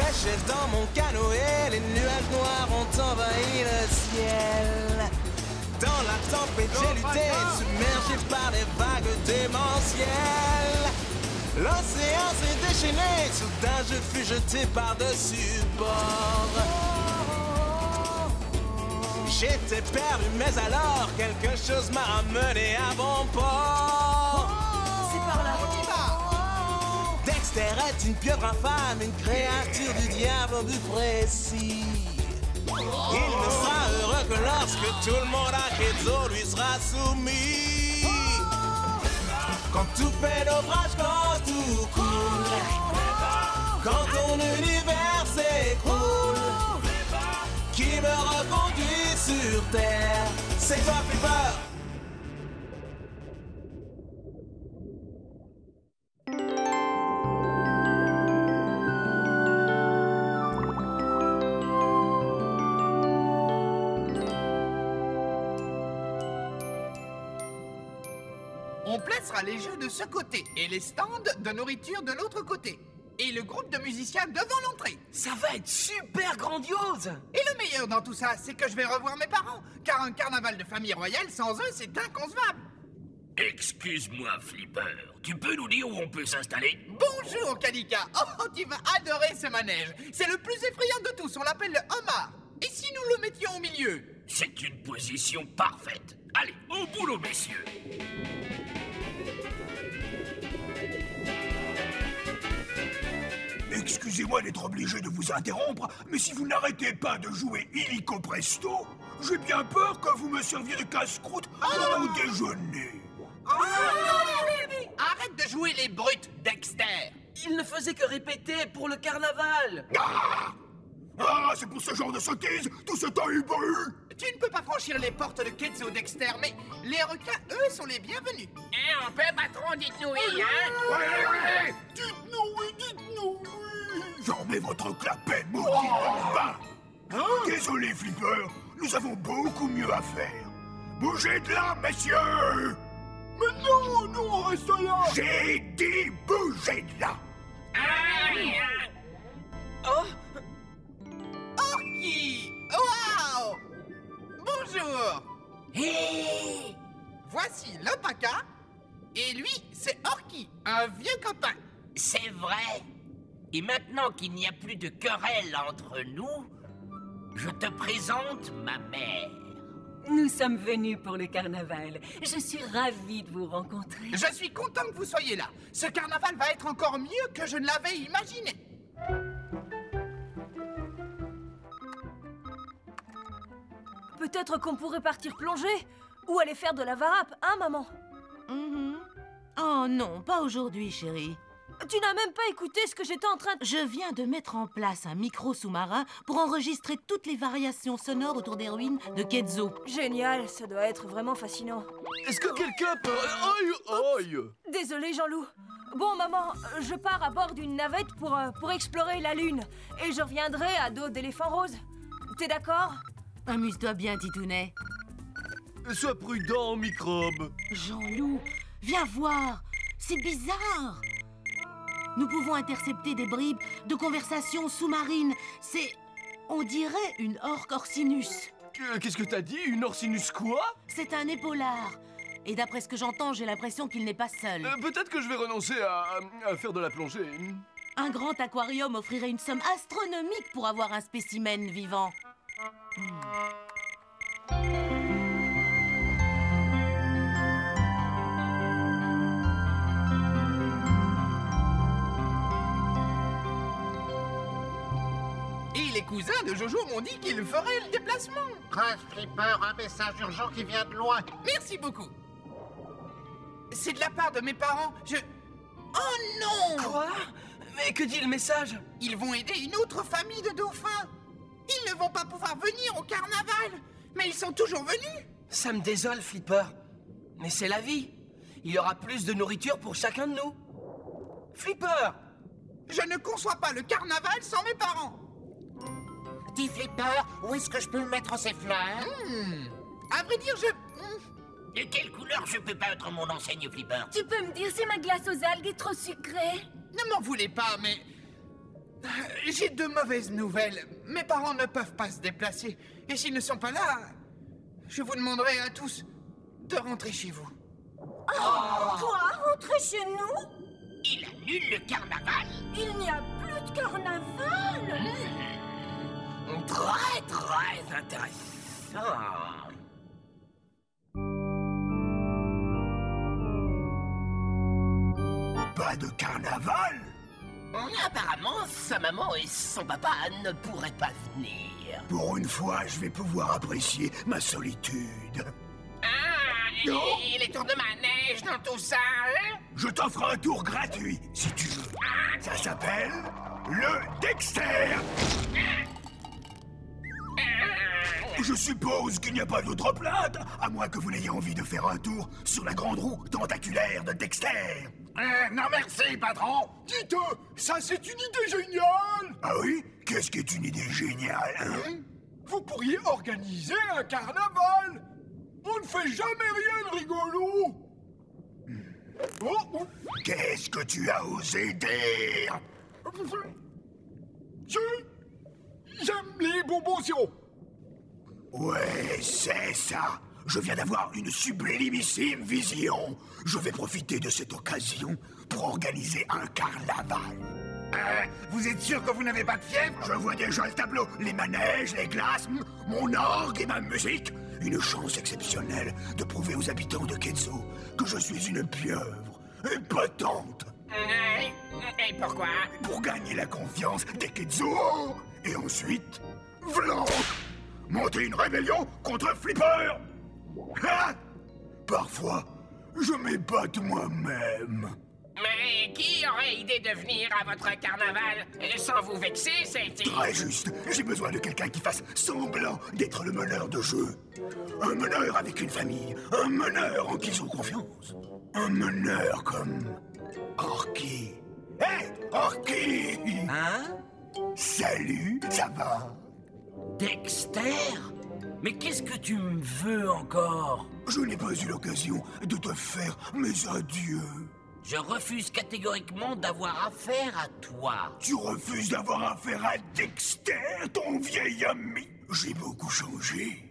pêchais dans mon canoë, les nuages noirs ont envahi le ciel. Dans la tempête, j'ai lutté, submergé par des vagues démentielles. L'océan s'est déchaîné, soudain je fus jeté par-dessus bord. J'étais perdu, mais alors quelque chose m'a ramené à bon port. C'est par là, on y va. Dexter est une pieuvre infâme, une créature du diable au but précis. Il ne sera heureux que lorsque tout le monde à Quetzal lui sera soumis. Quand tout fait naufrage, quand tout coule, quand ton univers s'écroule, qui me reconduit sur terre, c'est toi Flipper. On placera les jeux de ce côté et les stands de nourriture de l'autre côté. Et le groupe de musiciens devant l'entrée. Ça va être super grandiose! Et le meilleur dans tout ça, c'est que je vais revoir mes parents. Car un carnaval de famille royale sans eux, c'est inconcevable. Excuse-moi, Flipper. Tu peux nous dire où on peut s'installer? Bonjour, Kalika. Oh, tu vas adorer ce manège. C'est le plus effrayant de tous. On l'appelle le homard. Et si nous le mettions au milieu? C'est une position parfaite. Allez, au boulot, messieurs. Excusez-moi d'être obligé de vous interrompre, mais si vous n'arrêtez pas de jouer illico presto, j'ai bien peur que vous me serviez de casse-croûte pendant le déjeuner. Arrête de jouer les brutes, Dexter. Il ne faisait que répéter pour le carnaval! Ah, c'est pour ce genre de sottise, tout ce temps hibou. Tu ne peux pas franchir les portes de Quetzal, Dexter, mais les requins, eux, sont les bienvenus. On peut pas trop, dites-nous oui, hein? Ouais, dites-nous oui, dites-nous oui. J'en mets votre clapet, maudit bambin. Désolé, Flipper, nous avons beaucoup mieux à faire. Bougez de là, messieurs. Mais non, nous on reste là. J'ai dit bougez de là. Oh! Orky! Waouh! Bonjour! Hé! Voici l'Opaka, et lui, c'est Orky, un vieux copain. C'est vrai. Et maintenant qu'il n'y a plus de querelle entre nous, je te présente ma mère. Nous sommes venus pour le carnaval. Je suis ravie de vous rencontrer. Je suis content que vous soyez là. Ce carnaval va être encore mieux que je ne l'avais imaginé. Peut-être qu'on pourrait partir plonger ou aller faire de la varap, hein, maman? Oh non, pas aujourd'hui, chérie. Tu n'as même pas écouté ce que j'étais en train de... Je viens de mettre en place un micro sous-marin pour enregistrer toutes les variations sonores autour des ruines de Quetzal. Génial, ça doit être vraiment fascinant. Est-ce que quelqu'un peut... Aïe! Désolé, Jean-Loup. Bon, maman, je pars à bord d'une navette pour explorer la Lune. Et je reviendrai à dos d'éléphant rose. T'es d'accord? Amuse-toi bien, Titounet. Sois prudent, microbe. Jean-Loup, viens voir. C'est bizarre. Nous pouvons intercepter des bribes de conversations sous-marines. C'est... on dirait une orque orcinus. Qu'est-ce que t'as dit? Une orcinus quoi? C'est un épaulard. Et d'après ce que j'entends, j'ai l'impression qu'il n'est pas seul. Peut-être que je vais renoncer à faire de la plongée. Un grand aquarium offrirait une somme astronomique pour avoir un spécimen vivant. Et les cousins de Jojo m'ont dit qu'ils feraient le déplacement. Crash Flipper, un message urgent qui vient de loin. Merci beaucoup. C'est de la part de mes parents. Oh non! Quoi? Mais que dit le message? Ils vont aider une autre famille de dauphins. Ils ne vont pas pouvoir venir au carnaval. Mais ils sont toujours venus. Ça me désole, Flipper. Mais c'est la vie. Il y aura plus de nourriture pour chacun de nous. Flipper! Je ne conçois pas le carnaval sans mes parents. Petit Flipper, où est-ce que je peux mettre ces fleurs? À vrai dire, De quelle couleur je peux peindre mon enseigne, Flipper? Tu peux me dire si ma glace aux algues est trop sucrée? Ne m'en voulez pas, mais... J'ai de mauvaises nouvelles. Mes parents ne peuvent pas se déplacer. Et s'ils ne sont pas là, je vous demanderai à tous de rentrer chez vous. Quoi? Rentrer chez nous? Il annule le carnaval. Il n'y a plus de carnaval? Très, très intéressant. Pas de carnaval? Apparemment, sa maman et son papa ne pourraient pas venir. Pour une fois, je vais pouvoir apprécier ma solitude. Et les tours de manège dans tout ça, hein? Je t'offre un tour gratuit, si tu veux. Ça s'appelle le Dexter. Je suppose qu'il n'y a pas d'autre plainte, à moins que vous n'ayez envie de faire un tour sur la grande roue tentaculaire de Dexter. Non merci, patron. Dites, ça c'est une idée géniale. Ah oui? Qu'est-ce qui est une idée géniale, hein? Vous pourriez organiser un carnaval. On ne fait jamais rien de rigolo. Oh. Qu'est-ce que tu as osé dire? J'aime les bonbons sirop. Ouais, c'est ça. Je viens d'avoir une sublimissime vision. Je vais profiter de cette occasion pour organiser un carnaval. Vous êtes sûr que vous n'avez pas de fièvre? Je vois déjà le tableau, les manèges, les glaces, mon orgue et ma musique. Une chance exceptionnelle de prouver aux habitants de Ketzo que je suis une pieuvre impotente. Et pourquoi? Pour gagner la confiance des Ketzo. Et ensuite, vlan, monter une rébellion contre Flipper. Ha! Parfois, je m'épate moi-même. Mais qui aurait idée de venir à votre carnaval? Sans vous vexer, c'est... Très juste. J'ai besoin de quelqu'un qui fasse semblant d'être le meneur de jeu. Un meneur avec une famille. Un meneur en qui ils ont confiance. Un meneur comme... Orky. Hé, Orky! Hein? Salut, ça va? Dexter? Mais qu'est-ce que tu me veux encore? Je n'ai pas eu l'occasion de te faire mes adieux. Je refuse catégoriquement d'avoir affaire à toi. Tu refuses d'avoir affaire à Dexter, ton vieil ami? J'ai beaucoup changé.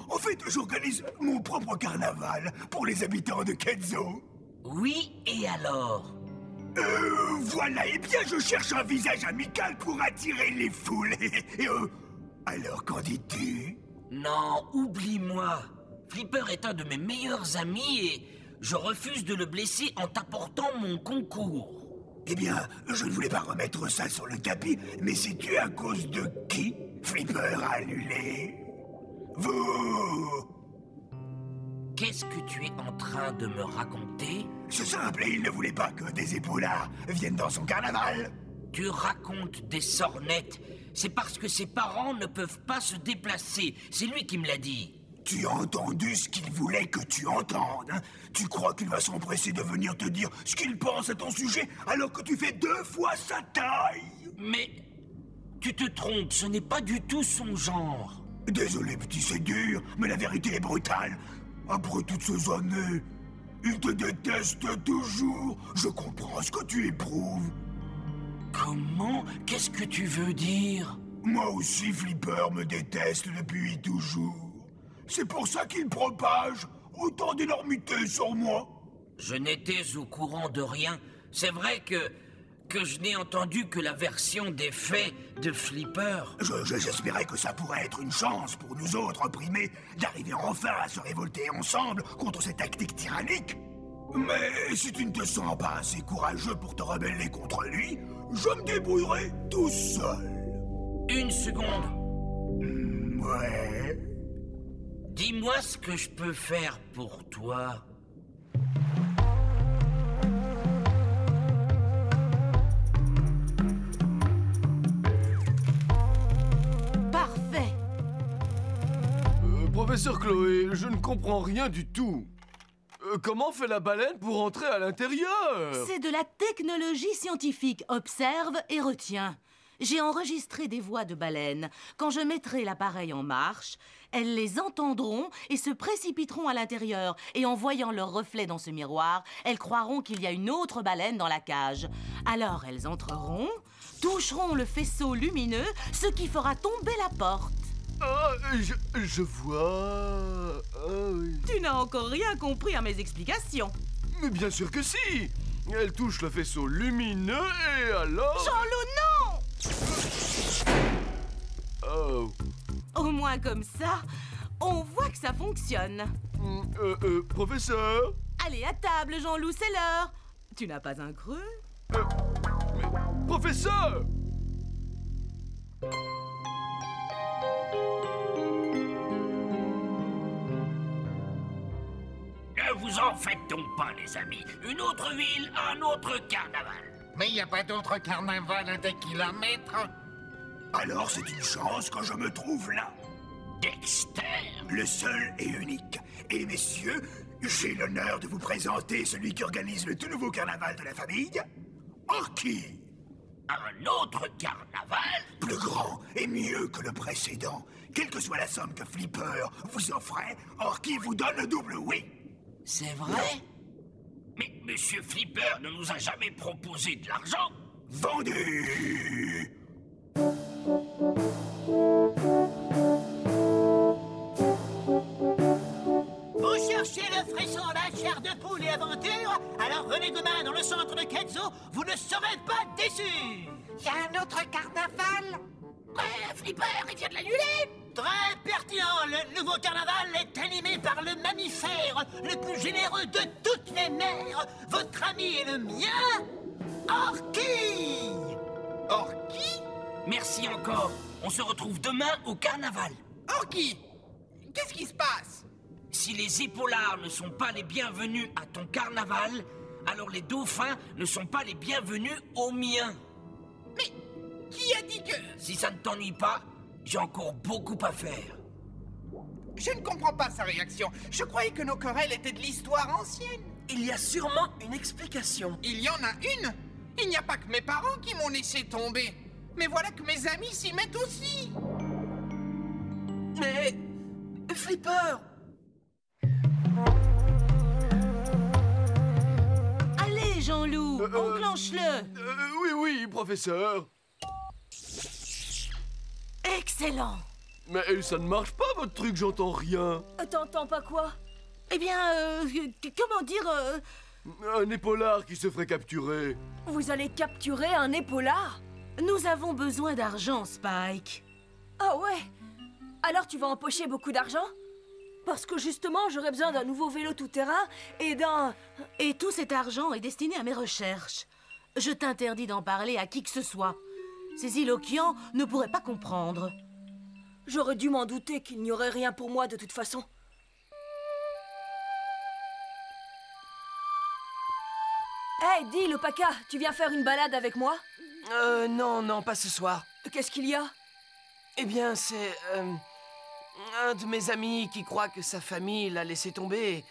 En fait, j'organise mon propre carnaval pour les habitants de Ketzo. Oui, et alors? Voilà, eh bien, je cherche un visage amical pour attirer les foules. Alors, qu'en dis-tu? Non, oublie-moi. Flipper est un de mes meilleurs amis et je refuse de le blesser en t'apportant mon concours. Eh bien, je ne voulais pas remettre ça sur le tapis, mais sais-tu à cause de qui Flipper a annulé? Vous! Qu'est-ce que tu es en train de me raconter? C'est simple, et il ne voulait pas que des épaulards viennent dans son carnaval. Tu racontes des sornettes. C'est parce que ses parents ne peuvent pas se déplacer. C'est lui qui me l'a dit. Tu as entendu ce qu'il voulait que tu entendes, hein? Tu crois qu'il va s'empresser de venir te dire ce qu'il pense à ton sujet alors que tu fais 2 fois sa taille? Mais tu te trompes, ce n'est pas du tout son genre. Désolé petit, c'est dur, mais la vérité est brutale. Après toutes ces années, il te déteste toujours. Je comprends ce que tu éprouves. Comment? Qu'est-ce que tu veux dire? Moi aussi, Flipper me déteste depuis toujours. C'est pour ça qu'il propage autant d'énormités sur moi. Je n'étais au courant de rien. C'est vrai que je n'ai entendu que la version des faits de Flipper. J'espérais que ça pourrait être une chance pour nous autres opprimés d'arriver enfin à se révolter ensemble contre cette tactique tyrannique. Mais si tu ne te sens pas assez courageux pour te rebeller contre lui, je me débrouillerai tout seul. Une seconde. Ouais. Dis-moi ce que je peux faire pour toi. Parfait. Professeur Chloé, je ne comprends rien du tout. Comment fait la baleine pour entrer à l'intérieur? C'est de la technologie scientifique. Observe et retiens. J'ai enregistré des voix de baleines. Quand je mettrai l'appareil en marche, elles les entendront et se précipiteront à l'intérieur. Et en voyant leur reflet dans ce miroir, elles croiront qu'il y a une autre baleine dans la cage. Alors elles entreront, toucheront le faisceau lumineux, ce qui fera tomber la porte. Ah, je vois... Ah, oui. Tu n'as encore rien compris à mes explications. Mais bien sûr que si. Elle touche le faisceau lumineux et alors... Jean-Loup, non! Oh. Au moins comme ça, on voit que ça fonctionne. Professeur? Allez, à table, Jean-Loup, c'est l'heure. Tu n'as pas un creux? Mais, professeur! Ne vous en faites donc pas, les amis. Une autre ville, un autre carnaval. Mais il n'y a pas d'autre carnaval à des kilomètres. Alors c'est une chance que je me trouve là. Dexter. Le seul et unique. Et messieurs, j'ai l'honneur de vous présenter celui qui organise le tout nouveau carnaval de la famille, Orky. Un autre carnaval? Plus grand et mieux que le précédent. Quelle que soit la somme que Flipper vous offrait, Orky vous donne le double oui. C'est vrai? Mais Monsieur Flipper ne nous a jamais proposé de l'argent. Vendu. Vous cherchez le frisson, la chair de poule et aventure? Alors venez demain dans le centre de Ketzo, vous ne serez pas déçus. Il y a un autre carnaval? Ouais, Flipper, il vient de l'annuler. Très pertinent, le nouveau carnaval est animé par le mammifère le plus généreux de toutes les mers, votre ami et le mien, Orky. Orky? Merci encore. On se retrouve demain au carnaval. Orky! Qu'est-ce qui se passe? Si les épaulards ne sont pas les bienvenus à ton carnaval, alors les dauphins ne sont pas les bienvenus au mien. Mais qui a dit que... Si ça ne t'ennuie pas, j'ai encore beaucoup à faire. Je ne comprends pas sa réaction. Je croyais que nos querelles étaient de l'histoire ancienne. Il y a sûrement une explication. Il y en a une. Il n'y a pas que mes parents qui m'ont laissé tomber. Mais voilà que mes amis s'y mettent aussi. Mais... Flipper! Allez, Jean-Loup, enclenche-le. Oui, professeur. Excellent. Mais ça ne marche pas, votre truc, j'entends rien. T'entends pas quoi? Eh bien, comment dire... Un épaulard qui se ferait capturer. Vous allez capturer un épaulard? Nous avons besoin d'argent, Spike. Ah ouais? Alors tu vas empocher beaucoup d'argent? Parce que justement, j'aurais besoin d'un nouveau vélo tout-terrain et d'un... Et tout cet argent est destiné à mes recherches. Je t'interdis d'en parler à qui que ce soit. Ces éloquents ne pourraient pas comprendre. J'aurais dû m'en douter qu'il n'y aurait rien pour moi de toute façon. Hey, dis, Lopaka, tu viens faire une balade avec moi? Non, pas ce soir. Qu'est-ce qu'il y a? Eh bien, c'est... un de mes amis qui croit que sa famille l'a laissé tomber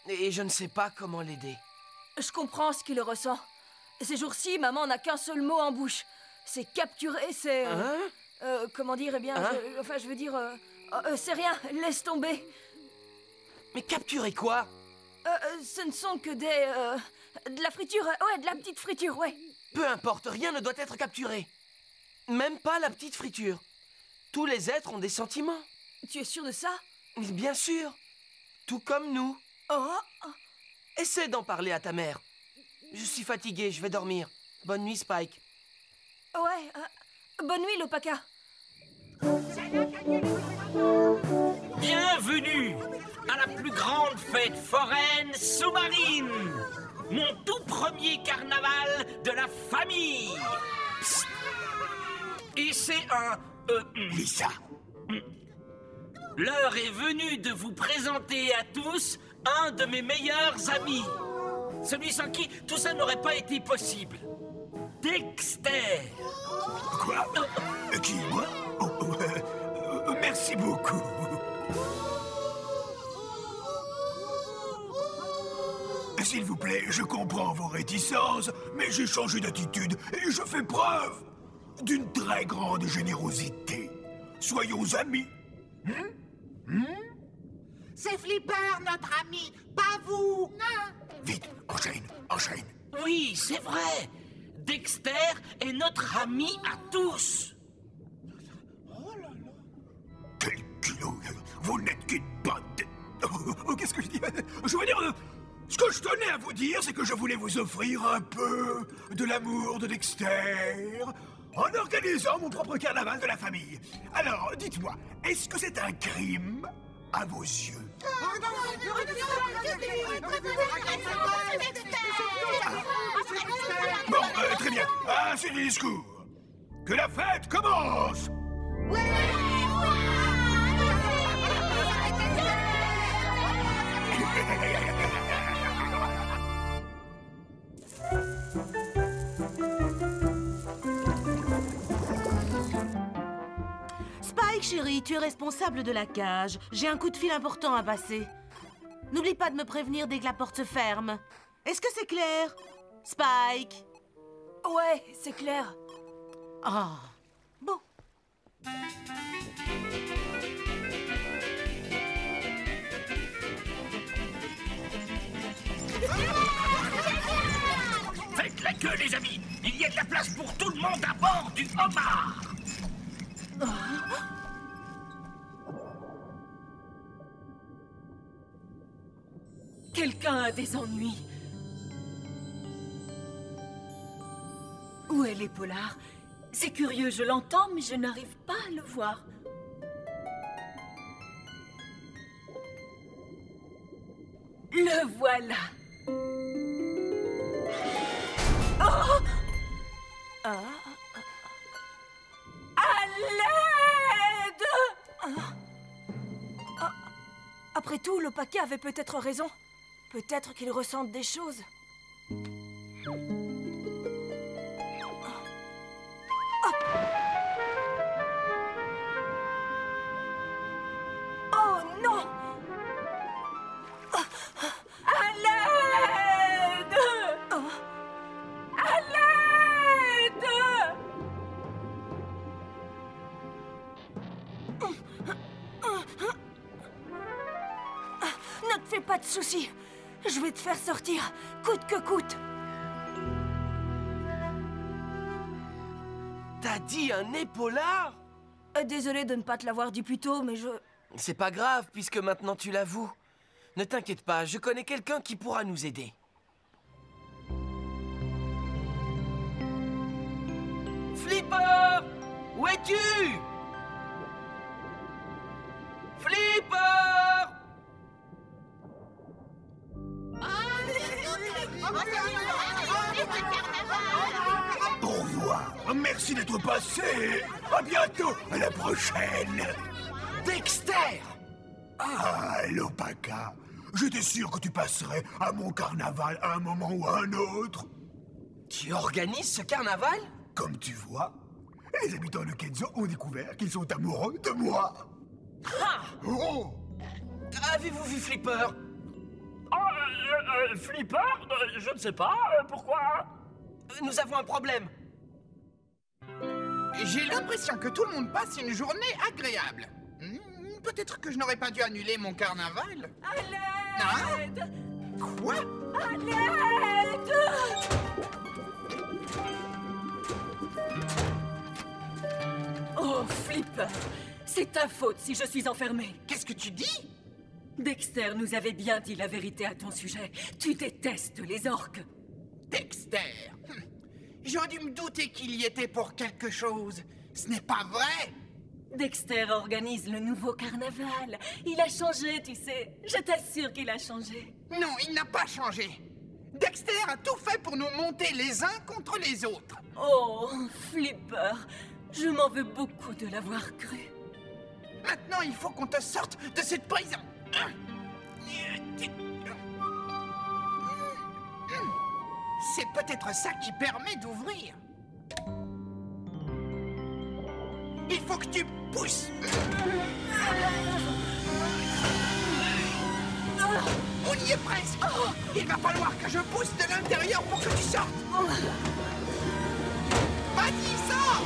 et je ne sais pas comment l'aider. Je comprends ce qu'il ressent. Ces jours-ci, maman n'a qu'un seul mot en bouche. C'est capturer, c'est... comment dire, eh bien, je veux dire... c'est rien, laisse tomber. Mais capturer quoi? Ce ne sont que des... de la friture, ouais, de la petite friture, ouais. Peu importe, rien ne doit être capturé. Même pas la petite friture. Tous les êtres ont des sentiments. Tu es sûr de ça? Bien sûr. Tout comme nous. Oh. Essaie d'en parler à ta mère. Je suis fatigué, je vais dormir. Bonne nuit, Spike. Ouais, bonne nuit, Lopaka. Bienvenue à la plus grande fête foraine sous-marine. Mon tout premier carnaval de la famille. Psst. Et c'est un... Lisa. L'heure est venue de vous présenter à tous un de mes meilleurs amis. Celui sans qui tout ça n'aurait pas été possible. Dexter. Quoi? Qui, moi? Merci beaucoup. S'il vous plaît, je comprends vos réticences, mais j'ai changé d'attitude et je fais preuve d'une très grande générosité. Soyons amis. C'est Flipper, notre ami, pas vous. Vite, enchaîne. Oui, c'est vrai. Dexter est notre ami à tous. Quel culot! Vous n'êtes qu'une bande de... Qu'est-ce que je dis? Je veux dire... Ce que je tenais à vous dire, c'est que je voulais vous offrir un peu de l'amour de Dexter en organisant mon propre carnaval de la famille. Alors, dites-moi, est-ce que c'est un crime à vos yeux? Bon, très bien. Assez de discours. Que la fête commence! Spike, chérie, tu es responsable de la cage. J'ai un coup de fil important à passer. N'oublie pas de me prévenir dès que la porte se ferme. Est-ce que c'est clair? Spike? Ouais, c'est clair. Ah, bon. Faites la queue, les amis. Il y a de la place pour tout le monde à bord du homard. Quelqu'un a des ennuis. Où est l'épaulard? C'est curieux, je l'entends, mais je n'arrive pas à le voir. Le voilà. Oh! À l'aide! Après tout, le paquet avait peut-être raison. Peut-être qu'il ressente des choses. Oh non! À l'aide! À l'aide! Ne te fais pas de soucis. Je vais te faire sortir, coûte que coûte. T'as dit un épaulard? Désolé de ne pas te l'avoir dit plus tôt, mais je... C'est pas grave, puisque maintenant tu l'avoues. Ne t'inquiète pas, je connais quelqu'un qui pourra nous aider. Flipper! Où es-tu? Flipper! Au revoir. Merci d'être passé. À bientôt. À la prochaine. Dexter! Ah, Lopaka. J'étais sûr que tu passerais à mon carnaval à un moment ou à un autre. Tu organises ce carnaval? Comme tu vois, les habitants de Kenzo ont découvert qu'ils sont amoureux de moi. Ah! Oh! Avez-vous vu Flipper? Flipper? Je ne sais pas. Pourquoi? Nous avons un problème. J'ai l'impression que tout le monde passe une journée agréable. Peut-être que je n'aurais pas dû annuler mon carnaval. À l'aide! Quoi? À l'aide! Oh, Flipper, c'est ta faute si je suis enfermée. Qu'est-ce que tu dis? Dexter nous avait bien dit la vérité à ton sujet. Tu détestes les orques. Dexter? J'aurais dû me douter qu'il y était pour quelque chose. Ce n'est pas vrai. Dexter organise le nouveau carnaval. Il a changé, tu sais. Je t'assure qu'il a changé. Non, il n'a pas changé. Dexter a tout fait pour nous monter les uns contre les autres. Oh, Flipper, je m'en veux beaucoup de l'avoir cru. Maintenant, il faut qu'on te sorte de cette prison. C'est peut-être ça qui permet d'ouvrir. Il faut que tu pousses. On y est presque. Il va falloir que je pousse de l'intérieur pour que tu sortes. Vas-y, sors.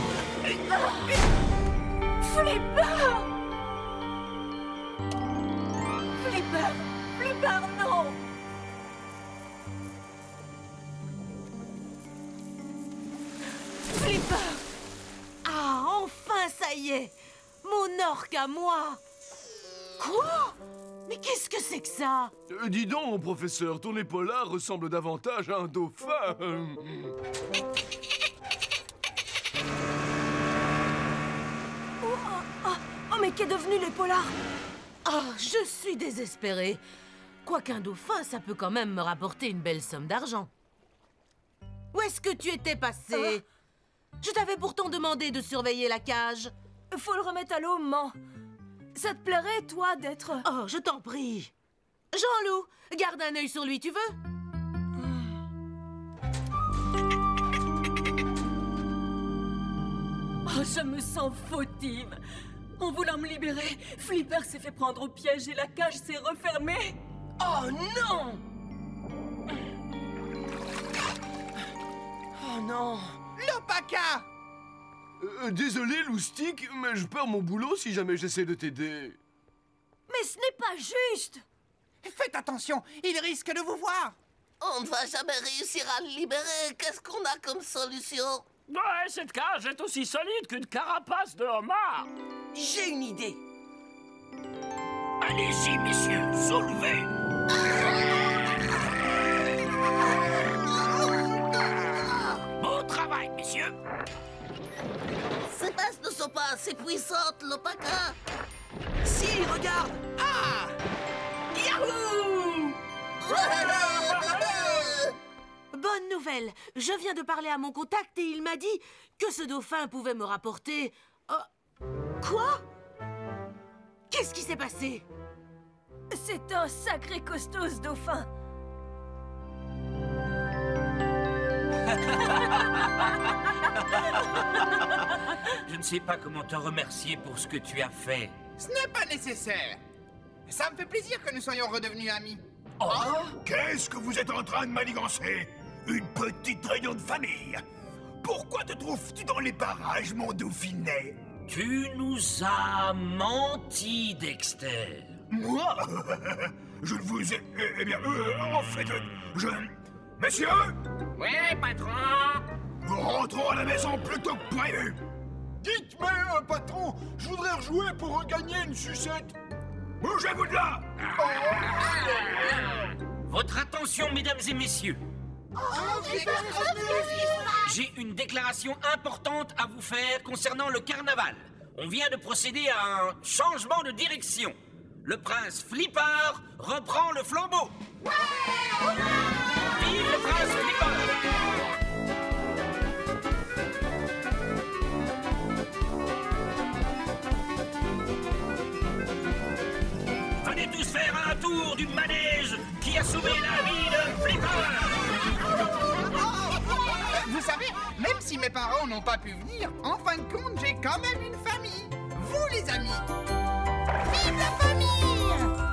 Flipper! Flipper! Flipper, non! alors qu'à moi. Quoi? Mais qu'est-ce que c'est que ça? Dis donc, mon professeur, ton épaulat ressemble davantage à un dauphin. Oh, mais qu'est devenu l'épaulard? Oh, je suis désespérée. Quoiqu'un dauphin, ça peut quand même me rapporter une belle somme d'argent. Où est-ce que tu étais passé? Je t'avais pourtant demandé de surveiller la cage. Faut le remettre à l'eau, maman. Ça te plairait, toi, d'être... Oh, je t'en prie. Jean-Loup, garde un œil sur lui, tu veux? Oh, je me sens fautive. En voulant me libérer, Flipper s'est fait prendre au piège et la cage s'est refermée. Oh non! Oh non! Lopaka! Désolé, Loustic, mais je perds mon boulot si jamais j'essaie de t'aider. Mais ce n'est pas juste! Faites attention, il risque de vous voir. On ne va jamais réussir à le libérer. Qu'est-ce qu'on a comme solution? Ouais, cette cage est aussi solide qu'une carapace de homard. J'ai une idée. Allez-y, messieurs, soulevez. Bon travail, messieurs. Ces bases ne sont pas assez puissantes, Lopaka. Si, regarde! Ah! Yahoo! Bonne nouvelle. Je viens de parler à mon contact et il m'a dit que ce dauphin pouvait me rapporter... Quoi? Qu'est-ce qui s'est passé? C'est un sacré costaud, ce dauphin. Je ne sais pas comment te remercier pour ce que tu as fait. Ce n'est pas nécessaire. Ça me fait plaisir que nous soyons redevenus amis. Oh, qu'est-ce que vous êtes en train de manigancer? Une petite réunion de famille. Pourquoi te trouves-tu dans les parages, mon Dauphinet? Tu nous as menti, Dexter. Moi? Je ne vous ai... Eh bien, en fait, je... Messieurs? Oui, patron. Nous rentrons à la maison plus tôt que prévu. Dites, mais, patron, je voudrais rejouer pour regagner une sucette. Bougez-vous de là! Votre attention, mesdames et messieurs. J'ai une déclaration importante à vous faire concernant le carnaval. On vient de procéder à un changement de direction. Le prince Flipper reprend le flambeau. Vive le prince Flipper! Venez tous faire un tour du manège qui a sauvé la vie de Flipper! Vous savez, même si mes parents n'ont pas pu venir, en fin de compte, j'ai quand même une famille. Vous, les amis. Vive la famille!